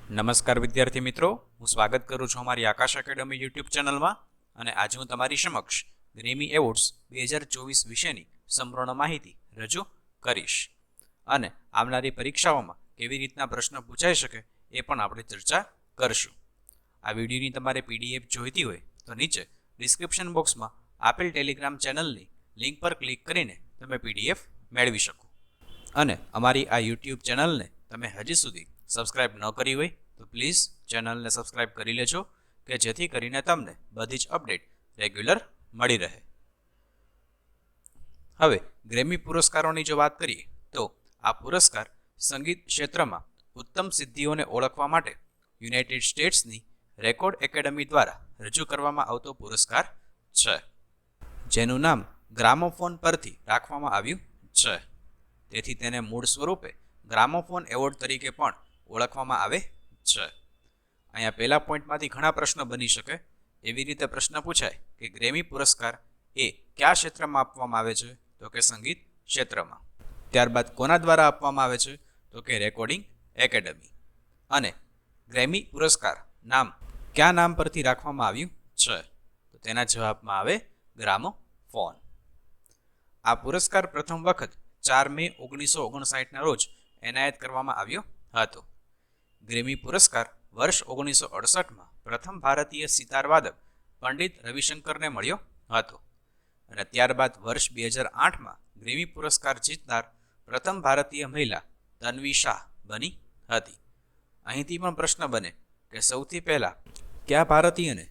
નમસ્કાર વિદ્યાર્થી મિત્રો, હું સ્વાગત કરું છું અમારી આકાશ એકેડમી યુટ્યુબ ચેનલમાં. અને આજે હું તમારી સમક્ષ ગ્રેમી એવોર્ડ્સ 2024 વિશેની સંપૂર્ણ માહિતી રજૂ કરીશ. અને આવનારી પરીક્ષાઓમાં કેવી રીતના પ્રશ્ન પૂછાઈ શકે એ પણ આપણે ચર્ચા કરશું. આ વિડીયોની તમારે PDF જોઈતી હોય તો નીચે ડિસ્ક્રિપ્શન બોક્સમાં આપેલ ટેલિગ્રામ ચેનલની લિંક પર ક્લિક કરીને તમે PDF મેળવી શકો. અને અમારી આ યુટ્યુબ ચેનલને તમે હજી સુધી સબસ્ક્રાઇબ ન કરી હોય તો પ્લીઝ ચેનલને સબસ્ક્રાઇબ કરી લેજો, કે જેથી કરીને તમને બધી જ અપડેટ રેગ્યુલર મળી રહે. હવે ગ્રેમી પુરસ્કારોની જો વાત કરીએ તો આ પુરસ્કાર સંગીત ક્ષેત્રમાં ઉત્તમ સિદ્ધિઓને ઓળખવા માટે યુનાઇટેડ સ્ટેટ્સની રેકોર્ડ એકેડમી દ્વારા રજૂ કરવામાં આવતો પુરસ્કાર છે, જેનું નામ ગ્રામોફોન પરથી રાખવામાં આવ્યું છે. તેથી તેને મૂળ સ્વરૂપે ગ્રામોફોન એવોર્ડ તરીકે પણ ઓળખવામાં આવે છે. અહીંયા પહેલા પોઈન્ટમાંથી ઘણા પ્રશ્નો બની શકે. એવી રીતે પ્રશ્ન પૂછાય કે ગ્રેમી પુરસ્કાર એ કયા ક્ષેત્રમાં આપવામાં આવે છે, તો કે સંગીત ક્ષેત્રમાં. ત્યારબાદ કોના દ્વારા આપવામાં આવે છે, તો કે રેકોર્ડિંગ એકેડમી. અને ગ્રેમી પુરસ્કાર નામ કયા નામ પરથી રાખવામાં આવ્યું છે, તો તેના જવાબમાં આવે ગ્રામોફોન. આ પુરસ્કાર પ્રથમ વખત 4 મે 1959ના રોજ એનાયત કરવામાં આવ્યો હતો. ગ્રેમી પુરસ્કાર વર્ષ 1968માં પ્રથમ ભારતીય સિતારવાદક પંડિત રવિશંકરને મળ્યો હતો. અને ત્યારબાદ વર્ષ 2008માં ગ્રેમી પુરસ્કાર જીતનાર પ્રથમ ભારતીય મહિલા તન્વી શાહ બની હતી. અહીંથી પણ પ્રશ્ન બને કે સૌથી પહેલા કયા ભારતીયને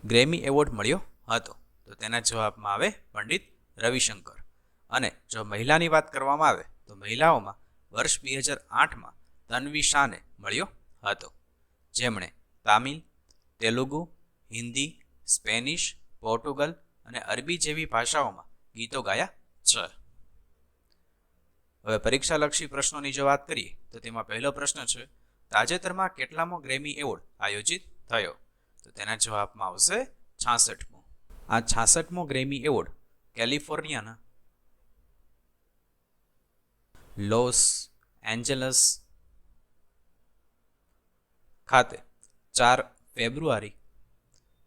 ગ્રેમી એવોર્ડ મળ્યો હતો, તો તેના જવાબમાં આવે પંડિત રવિશંકર. અને જો મહિલાની વાત કરવામાં આવે તો મહિલાઓમાં વર્ષ 2008માં તન્વી શાહને મળ્યો હતો, જેમણે તામિલ, તેલુગુ, હિન્દી, સ્પેનિશ, પોર્ટુગલ અને અરબી જેવી ભાષાઓમાં ગીતો ગાયા છે. હવે પરીક્ષાલક્ષી પ્રશ્નોની જો વાત કરીએ તો તેમાં પહેલો પ્રશ્ન છે, તાજેતરમાં કેટલામો ગ્રેમી એવોર્ડ આયોજિત થયો, તો તેના જવાબમાં આવશે 66મો. આ 66મો ગ્રેમી એવોર્ડ કેલિફોર્નિયાના લોસ એન્જલસ ખાતે 4 ફેબ્રુઆરી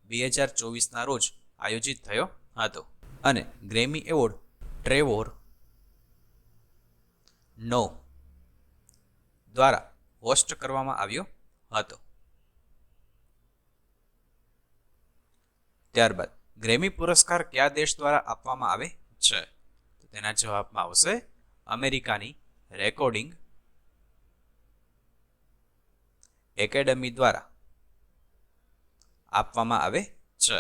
2024ના રોજ આયોજિત થયો હતો. અને ગ્રેમી એવોર્ડ ટ્રેવોર નો દ્વારા હોસ્ટ કરવામાં આવ્યો હતો. ત્યારબાદ ગ્રેમી પુરસ્કાર કયા દેશ દ્વારા આપવામાં આવે છે, તો તેના જવાબમાં આવશે અમેરિકાની રેકોર્ડિંગ એકેડમી દ્વારા આપવામાં આવે છે.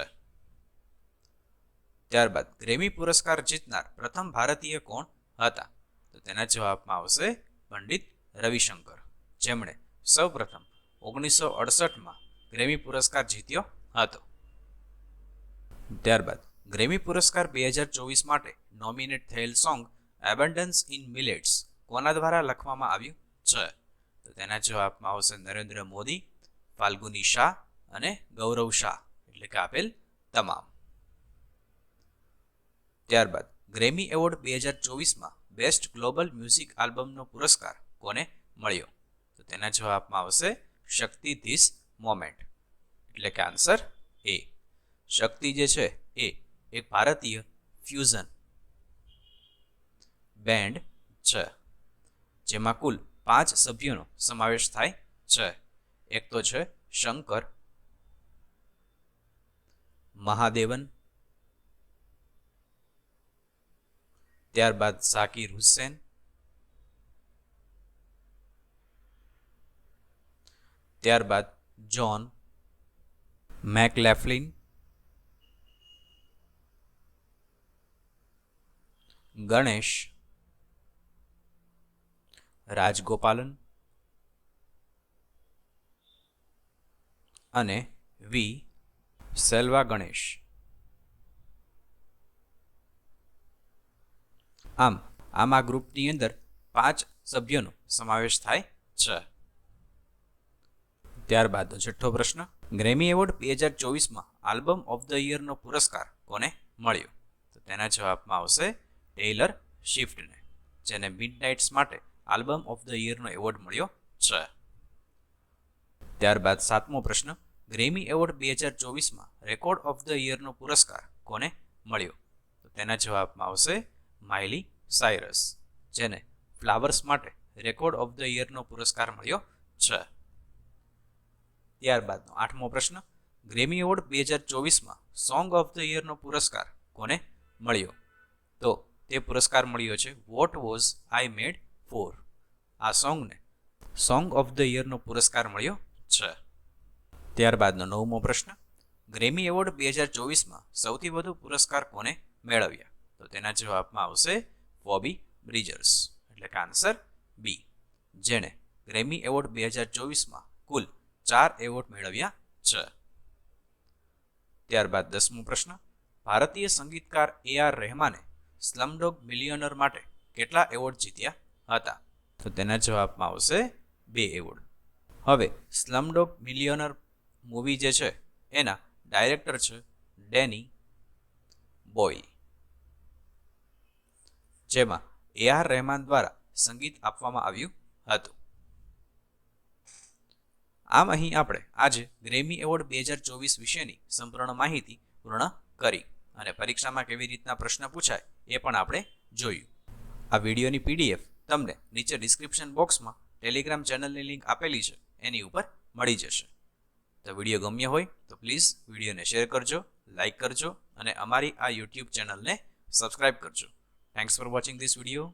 ત્યારબાદ ગ્રેમી પુરસ્કાર જીતનાર પ્રથમ ભારતીય કોણ હતા, તો તેના જવાબમાં આવશે પંડિત રવિશંકર, જેમણે સૌપ્રથમ 1968માં ગ્રેમી પુરસ્કાર જીત્યો હતો. ત્યારબાદ ગ્રેમી પુરસ્કાર 2024 માટે નોમિનેટ થયેલ સોંગ એબન્ડન્સ ઇન મિલેટ્સ કોના દ્વારા લખવામાં આવ્યું છે, તો તેના જવાબમાં આવશે નરેન્દ્ર મોદી, ફાલ્ગુની શાહ અને ગૌરવ શાહ, એટલે કે આપેલ તમામ. ત્યારબાદ ગ્રેમી એવોર્ડ 2024માં બેસ્ટ ગ્લોબલ મ્યુઝિક આલ્બમનો પુરસ્કાર કોને મળ્યો, તો તેના જવાબમાં આવશે શક્તિ ધીસ મોમેન્ટ, એટલે કે આન્સર એ. શક્તિ જે છે એ એક ભારતીય ફ્યુઝન બેન્ડ છે, જેમાં કુલ 5 સભ્યોનો સમાવેશ થાય છે. એક તો છે શંકર મહાદેવન, ત્યારબાદ ઝાકિર હુસેન, ત્યારબાદ જોન મેકલેફ્લિન, ગણેશ રાજગોપાલન અને વી સેલ્વા ગણેશ. આમાં ગ્રુપની અંદર 5 સભ્યોનો સમાવેશ થાય છે. ત્યારબાદ છઠ્ઠો પ્રશ્ન, ગ્રેમી એવોર્ડ 2024માં આલ્બમ ઓફ ધ યરનો પુરસ્કાર કોને મળ્યો, તો તેના જવાબમાં આવશે ટેલર સ્વિફ્ટને, જેને મિડનાઇટ્સ માટે આલ્બમ ઓફ ધ યરનો એવોર્ડ મળ્યો છે. ત્યારબાદ 7મો પ્રશ્ન, ગ્રેમી એવોર્ડ 2024માં રેકોર્ડ ઓફ ધ યરનો પુરસ્કાર કોને મળ્યો? તો તેના જવાબમાં આવશે માઇલી સાયરસ, જેને ફ્લાવર્સ માટે રેકોર્ડ ઓફ ધ યરનો પુરસ્કાર મળ્યો છે. ત્યારબાદનો 8મો પ્રશ્ન, ગ્રેમી એવોર્ડ 2024માં સોંગ ઓફ ધ યરનો પુરસ્કાર કોને મળ્યો? તો તે પુરસ્કાર મળ્યો છે what was I made for. આ સોંગને સોંગ ઓફ ધ યરનો પુરસ્કાર મળ્યો છે. ત્યારબાદનો 9મો પ્રશ્ન, ગ્રેમી એવોર્ડ 2024માં સૌથી વધુ પુરસ્કાર કોને મેળવ્યા? તો તેના જવાબમાં આવશે ફોબી બ્રિજર્સ, એટલે કે આન્સર બી, જેણે ગ્રેમી એવોર્ડ 2024માં કુલ 4 એવોર્ડ મેળવ્યા છે. ત્યારબાદ 10મો પ્રશ્ન, ભારતીય સંગીતકાર AR રહેમાને સ્લમડોગ મિલિયનર માટે કેટલા એવોર્ડ જીત્યા હતા? તો તેના જવાબમાં આવશે 2 એવોર્ડ. હવે સ્લમડોગ મિલિયનર મૂવી જે છે એના ડાયરેક્ટર છે ડેની બોય, જેમાં AR રહેમાન દ્વારા સંગીત આપવામાં આવ્યું હતું. આમ અહીં આપણે આજે ગ્રેમી એવોર્ડ 2024 વિશેની સંપૂર્ણ માહિતી પૂર્ણ કરી અને પરીક્ષામાં કેવી રીતના પ્રશ્ન પૂછાય એ પણ આપણે જોયું. આ વિડીયોની PDF તમને નીચે ડિસ્ક્રિપ્શન બોક્સમાં ટેલિગ્રામ ચેનલની લિંક આપેલી છે એની ઉપર મળી જશે. તો વિડીયો ગમ્યો હોય તો પ્લીઝ વિડીયોને શેર કરજો, લાઇક કરજો અને અમારી આ YouTube ચેનલને સબસ્ક્રાઇબ કરજો. Thanks for watching this video.